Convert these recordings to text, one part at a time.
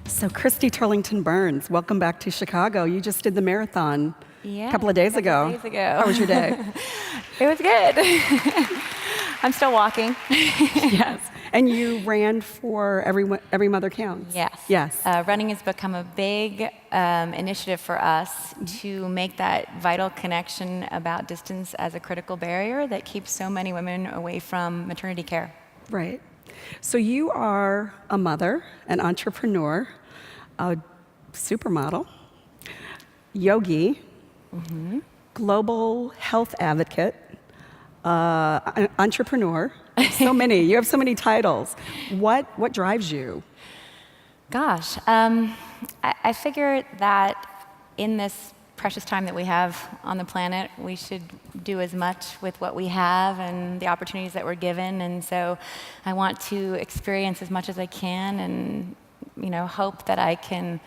So Christy Turlington Burns, welcome back to Chicago. You just did the marathon a couple of days ago. How was your day? It was good. I'm still walking. Yes. And you ran for Every Mother Counts. Yes. Yes. Running has become a big initiative for us to make that vital connection about distance as a critical barrier that keeps so many women away from maternity care. Right. So you are a mother, an entrepreneur, a supermodel, yogi, global health advocate, an entrepreneur. So many. You have so many titles. What drives you? Gosh, I figure that in this precious time that we have on the planet, we should do as much with what we have and the opportunities that we're given. And so I want to experience as much as I can and, hope that I can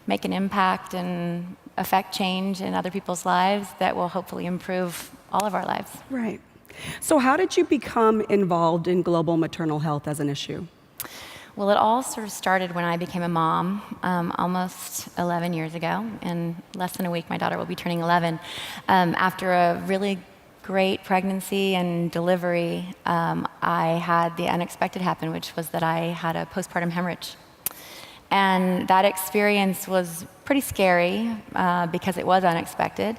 make an impact and affect change in other people's lives that will hopefully improve all of our lives. Right. So how did you become involved in global maternal health as an issue? Well, it all sort of started when I became a mom almost 11 years ago. In less than a week, my daughter will be turning 11. After a really great pregnancy and delivery, I had the unexpected happen, which was that I had a postpartum hemorrhage. And that experience was pretty scary because it was unexpected.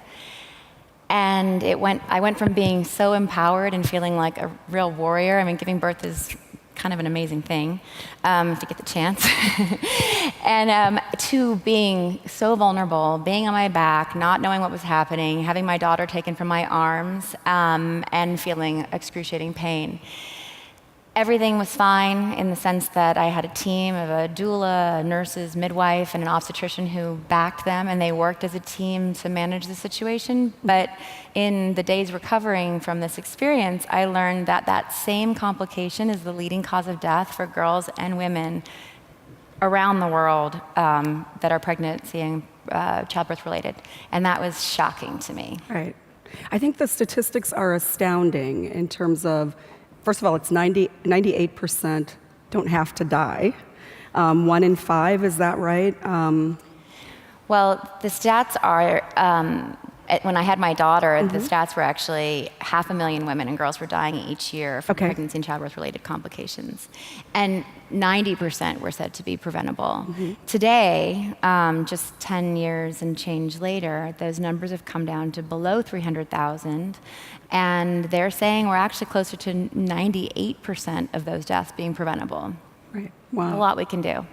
And I went from being so empowered and feeling like a real warrior. I mean, giving birth is kind of an amazing thing if you get the chance. And to being so vulnerable, being on my back, not knowing what was happening, having my daughter taken from my arms, and feeling excruciating pain. Everything was fine in the sense that I had a team of a doula, a nurses, midwife, and an obstetrician who backed them, and they worked as a team to manage the situation. But in the days recovering from this experience, I learned that that same complication is the leading cause of death for girls and women around the world that are pregnancy and childbirth related. And that was shocking to me. Right. I think the statistics are astounding in terms of, first of all, it's 98% don't have to die. 1 in 5, is that right? Well, the stats are, when I had my daughter, the stats were actually 500,000 women and girls were dying each year from pregnancy and childbirth-related complications. And 90% were said to be preventable. Today, just 10 years and change later, those numbers have come down to below 300,000. And they're saying we're actually closer to 98% of those deaths being preventable. Right. Wow. There's a lot we can do.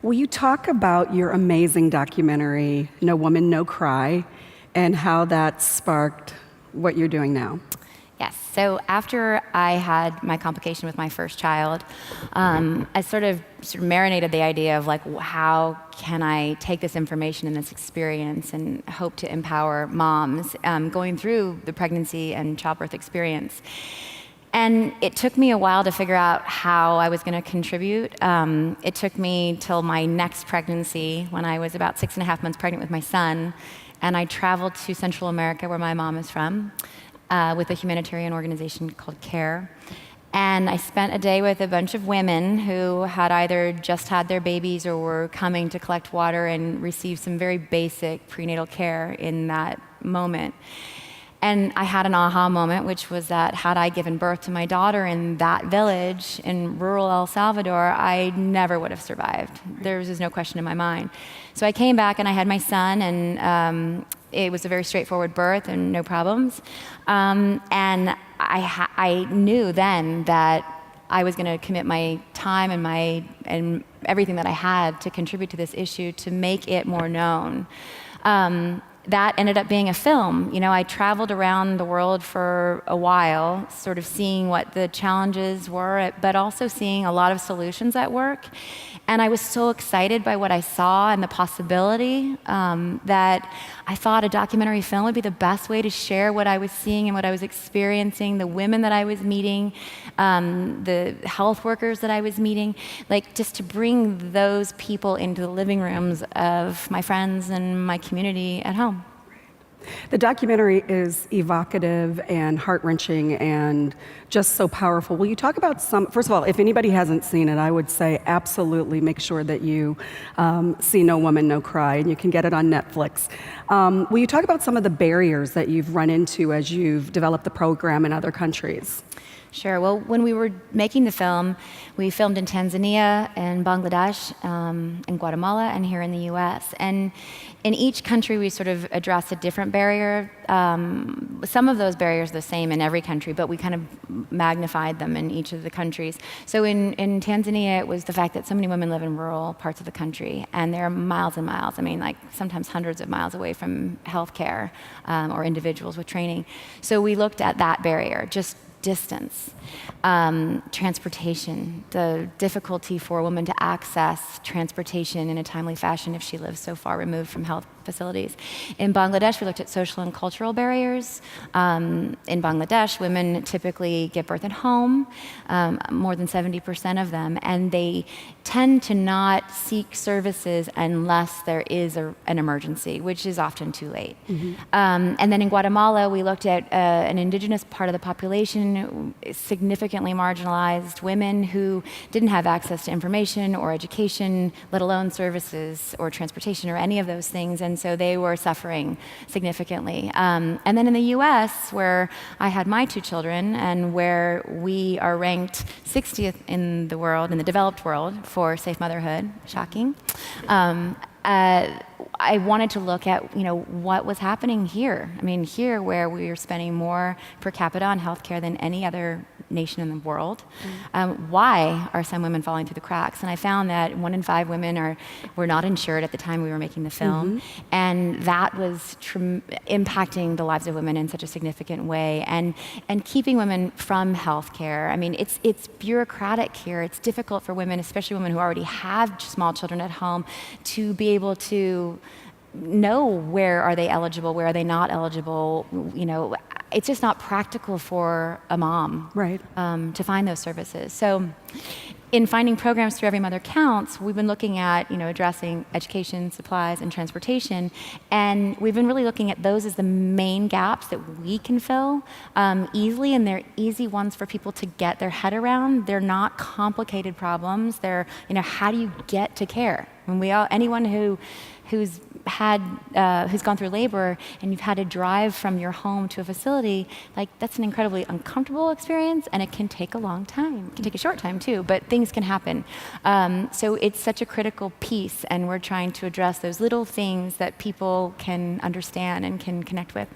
Will you talk about your amazing documentary, No Woman, No Cry, and how that sparked what you're doing now? Yes. So after I had my complication with my first child, I sort of marinated the idea of how can I take this information and this experience and hope to empower moms going through the pregnancy and childbirth experience. And it took me a while to figure out how I was going to contribute. It took me till my next pregnancy when I was about 6.5 months pregnant with my son, and I traveled to Central America, where my mom is from, with a humanitarian organization called CARE. And I spent a day with a bunch of women who had either just had their babies or were coming to collect water and receive some very basic prenatal care in that moment. And I had an aha moment, which was that had I given birth to my daughter in that village in rural El Salvador, I never would have survived. There was just no question in my mind. So I came back and I had my son, and it was a very straightforward birth and no problems. And I knew then that I was going to commit my time and everything that I had to contribute to this issue to make it more known. That ended up being a film. I traveled around the world for a while, sort of seeing what the challenges were, but also seeing a lot of solutions at work. And I was so excited by what I saw and the possibility that I thought a documentary film would be the best way to share what I was seeing and what I was experiencing, the women that I was meeting, the health workers that I was meeting, just to bring those people into the living rooms of my friends and my community at home. The documentary is evocative and heart-wrenching and just so powerful. Will you talk about some, first of all, if anybody hasn't seen it, I would say absolutely make sure that you see No Woman, No Cry, and you can get it on Netflix. Will you talk about some of the barriers that you've run into as you've developed the program in other countries? Sure. Well, when we were making the film, we filmed in Tanzania and Bangladesh, in Guatemala, and here in the U.S. And in each country, we sort of addressed a different barrier. Some of those barriers are the same in every country, but we kind of magnified them in each of the countries. So in Tanzania, it was the fact that so many women live in rural parts of the country, and they're miles and miles, I mean, like sometimes hundreds of miles away from healthcare or individuals with training. So we looked at that barrier, just distance, transportation, the difficulty for a woman to access transportation in a timely fashion if she lives so far removed from health facilities. In Bangladesh, we looked at social and cultural barriers. In Bangladesh, women typically give birth at home, more than 70% of them, and they tend to not seek services unless there is an emergency, which is often too late. And then in Guatemala, we looked at an indigenous part of the population, significantly marginalized women who didn't have access to information or education, let alone services or transportation or any of those things. And so they were suffering significantly. And then in the US, where I had my 2 children and where we are ranked 60th in the world, in the developed world, for safe motherhood, shocking. I wanted to look at, what was happening here. I mean, here where we are spending more per capita on healthcare than any other nation in the world. Why are some women falling through the cracks? And I found that 1 in 5 women were not insured at the time we were making the film, and that was impacting the lives of women in such a significant way, and keeping women from healthcare. I mean, it's bureaucratic here. It's difficult for women, especially women who already have small children at home, to be able to know where are they eligible, where are they not eligible. It's just not practical for a mom, right, to find those services. So in finding programs through Every Mother Counts, we've been looking at, addressing education, supplies, and transportation, and we've been really looking at those as the main gaps that we can fill easily, and they're easy ones for people to get their head around. They're not complicated problems. They're, how do you get to care? And anyone who's gone through labor and you've had to drive from your home to a facility, that's an incredibly uncomfortable experience, and it can take a long time. It can take a short time too, but things can happen. So it's such a critical piece, and we're trying to address those little things that people can understand and can connect with.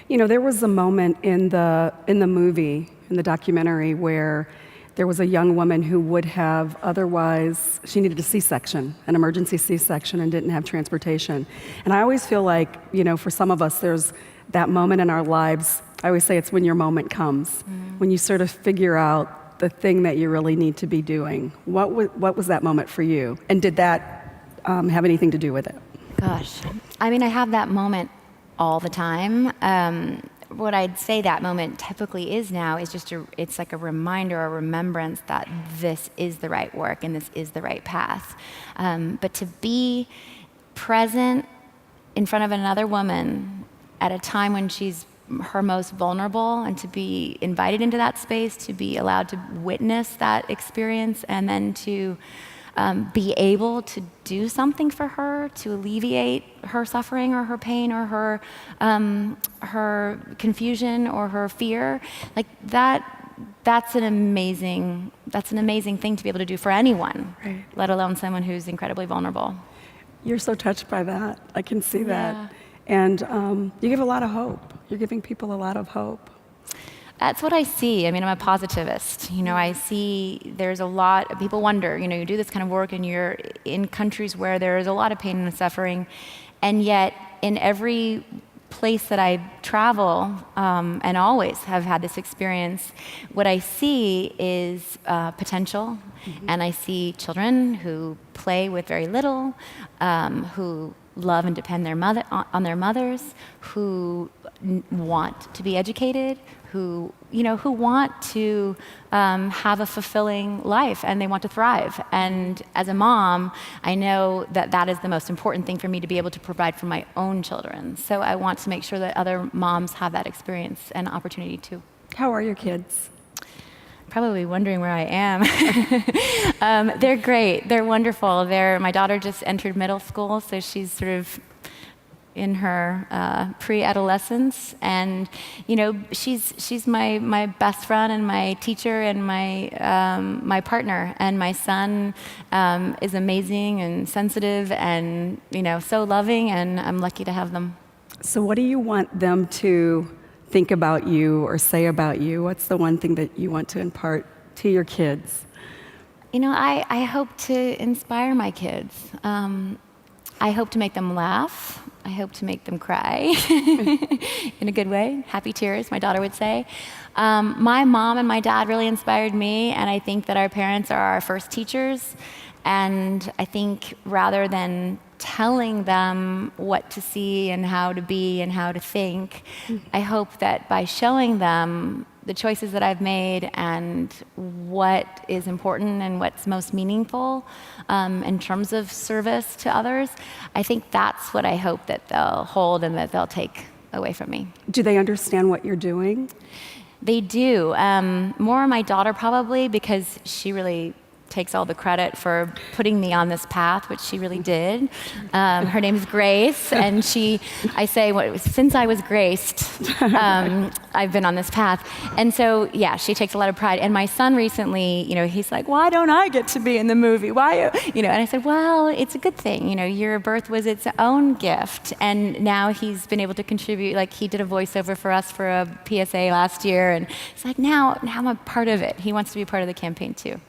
There was a moment in the movie, in the documentary, where there was a young woman who would have otherwise, she needed a C-section, an emergency C-section, and didn't have transportation. And I always feel like, for some of us, there's that moment in our lives. I always say it's when your moment comes, when you sort of figure out the thing that you really need to be doing. What was that moment for you? And did that have anything to do with it? Gosh, I mean, I have that moment all the time. What I'd say that moment typically is now is it's like a reminder, a remembrance that this is the right work and this is the right path. But to be present in front of another woman at a time when she's her most vulnerable, and to be invited into that space, to be allowed to witness that experience, and then to be able to do something for her to alleviate her suffering or her pain or her confusion or her fear, that's an amazing thing to be able to do for anyone, right, let alone someone who's incredibly vulnerable. You're so touched by that. I can see that. And you give a lot of hope. You're giving people a lot of hope. That's what I see. I mean, I'm a positivist. I see there's a lot, people wonder, you do this kind of work and you're in countries where there is a lot of pain and suffering, and yet in every place that I travel, and always have had this experience, what I see is potential, and I see children who play with very little, who love and depend on their mothers, who want to be educated, who want to have a fulfilling life, and they want to thrive. And as a mom, I know that that is the most important thing for me to be able to provide for my own children. So I want to make sure that other moms have that experience and opportunity too. How are your kids? Probably wondering where I am. They're great. They're wonderful. My daughter just entered middle school, so she's sort of in her pre-adolescence, and she's my best friend and my teacher and my partner. And my son is amazing and sensitive and so loving, and I'm lucky to have them. So what do you want them to think about you or say about you? What's the one thing that you want to impart to your kids? I hope to inspire my kids. I hope to make them laugh. I hope to make them cry in a good way. Happy tears, my daughter would say. My mom and my dad really inspired me, and I think that our parents are our first teachers. And I think rather than telling them what to see and how to be and how to think, I hope that by showing them the choices that I've made and what is important and what's most meaningful in terms of service to others, I think that's what I hope that they'll hold and that they'll take away from me. Do they understand what you're doing? They do. More my daughter probably, because she really takes all the credit for putting me on this path, which she really did. Her name is Grace, and I say, since I was graced, I've been on this path. And so, yeah, she takes a lot of pride. And my son recently, he's like, why don't I get to be in the movie? Why, and I said, well, it's a good thing. your birth was its own gift. And now he's been able to contribute. Like, he did a voiceover for us for a PSA last year. And it's like, now I'm a part of it. He wants to be part of the campaign, too.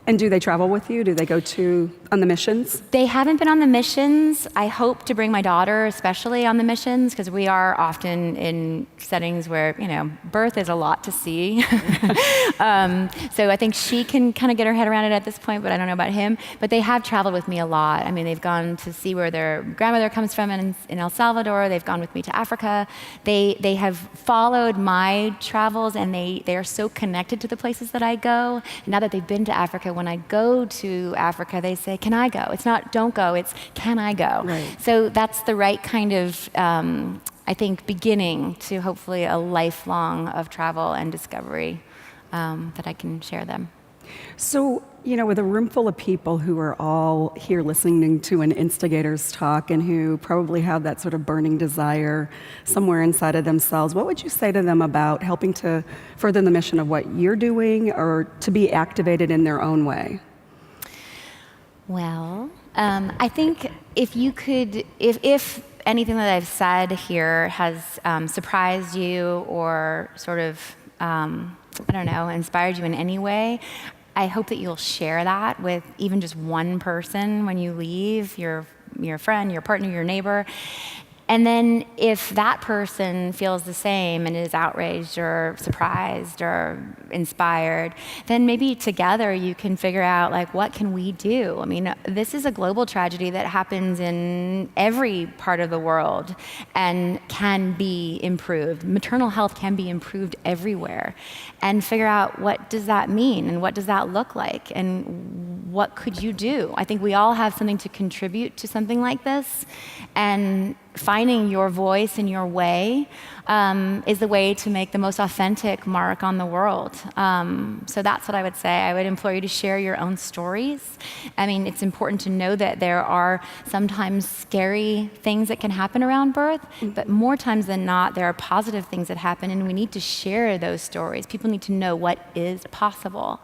And do they travel with you? Do they go on the missions? They haven't been on the missions. I hope to bring my daughter especially on the missions, because we are often in settings where, birth is a lot to see. So I think she can kind of get her head around it at this point, but I don't know about him. But they have traveled with me a lot. I mean, they've gone to see where their grandmother comes from in El Salvador. They've gone with me to Africa. They have followed my travels, and they are so connected to the places that I go. And now that they've been to Africa, when I go to Africa, they say, can I go? It's not don't go, it's can I go? Right. So that's the right kind of, I think, beginning to hopefully a lifelong of travel and discovery that I can share them. So, with a room full of people who are all here listening to an instigator's talk and who probably have that sort of burning desire somewhere inside of themselves, what would you say to them about helping to further the mission of what you're doing or to be activated in their own way? Well, I think if anything that I've said here has surprised you or sort of, inspired you in any way, I hope that you'll share that with even just one person when you leave, your friend, your partner, your neighbor. And then if that person feels the same and is outraged or surprised or inspired, then maybe together you can figure out, like, what can we do? I mean, this is a global tragedy that happens in every part of the world and can be improved. Maternal health can be improved everywhere. And figure out, what does that mean and what does that look like and what could you do? I think we all have something to contribute to something like this, and finding your voice and your way is the way to make the most authentic mark on the world. So that's what I would say. I would implore you to share your own stories. I mean, it's important to know that there are sometimes scary things that can happen around birth, but more times than not, there are positive things that happen, and we need to share those stories. People need to know what is possible.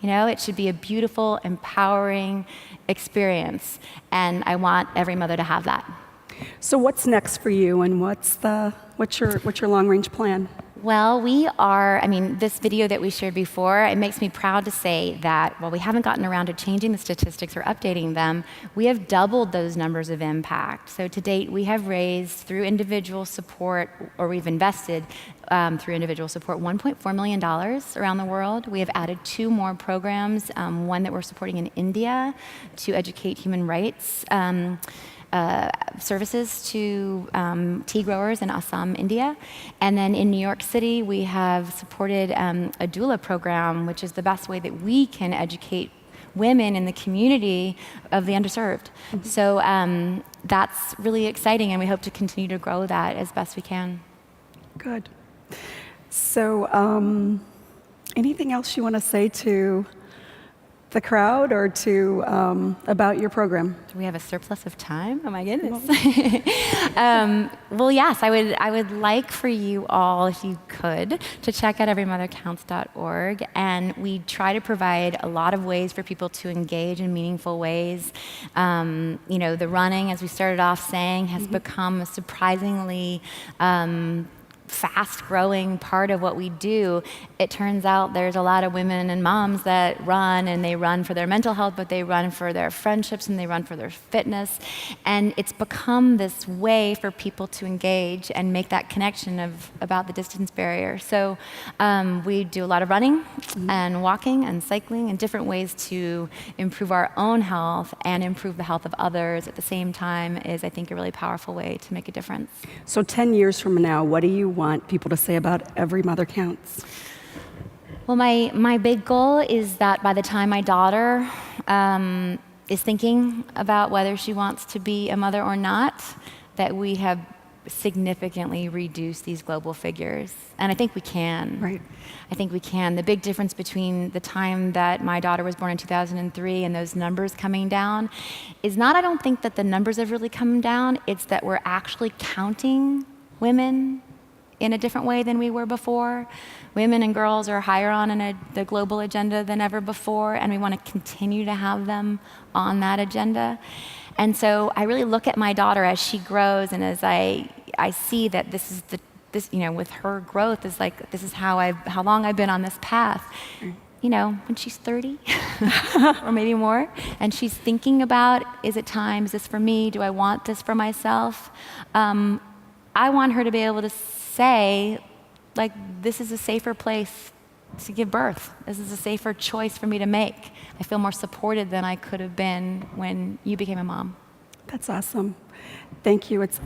It should be a beautiful, empowering experience, and I want every mother to have that. So what's next for you, and what's your long-range plan? Well, this video that we shared before, it makes me proud to say that while we haven't gotten around to changing the statistics or updating them, we have doubled those numbers of impact. So to date, we have raised through individual support, or we've invested through individual support, $1.4 million around the world. We have added 2 more programs, one that we're supporting in India to educate human rights services to tea growers in Assam, India. And then in New York City, we have supported a doula program, which is the best way that we can educate women in the community of the underserved. So that's really exciting, and we hope to continue to grow that as best we can. Good. So anything else you want to say to the crowd or to about your program? Do we have a surplus of time? Oh my goodness. Well, yes, I would like for you all, if you could, to check out everymothercounts.org. And we try to provide a lot of ways for people to engage in meaningful ways. The running, as we started off saying, has become a surprisingly fast-growing part of what we do. It turns out there's a lot of women and moms that run, and they run for their mental health, but they run for their friendships, and they run for their fitness. And it's become this way for people to engage and make that connection about the distance barrier. So we do a lot of running and walking and cycling and different ways to improve our own health and improve the health of others at the same time is, I think, a really powerful way to make a difference. So 10 years from now, what do you want people to say about Every Mother Counts? Well, my big goal is that by the time my daughter is thinking about whether she wants to be a mother or not, that we have significantly reduced these global figures. And I think we can. Right. I think we can. The big difference between the time that my daughter was born in 2003 and those numbers coming down is not, I don't think that the numbers have really come down, it's that we're actually counting women in a different way than we were before. Women and girls are higher on the global agenda than ever before, and we want to continue to have them on that agenda. And so I really look at my daughter as she grows, and as I see that this with her growth is like, this is how long I've been on this path. When she's 30 or maybe more, and she's thinking about, is it time? Is this for me? Do I want this for myself? I want her to be able to say, like, this is a safer place to give birth. This is a safer choice for me to make. I feel more supported than I could have been when you became a mom. That's awesome. Thank you. It's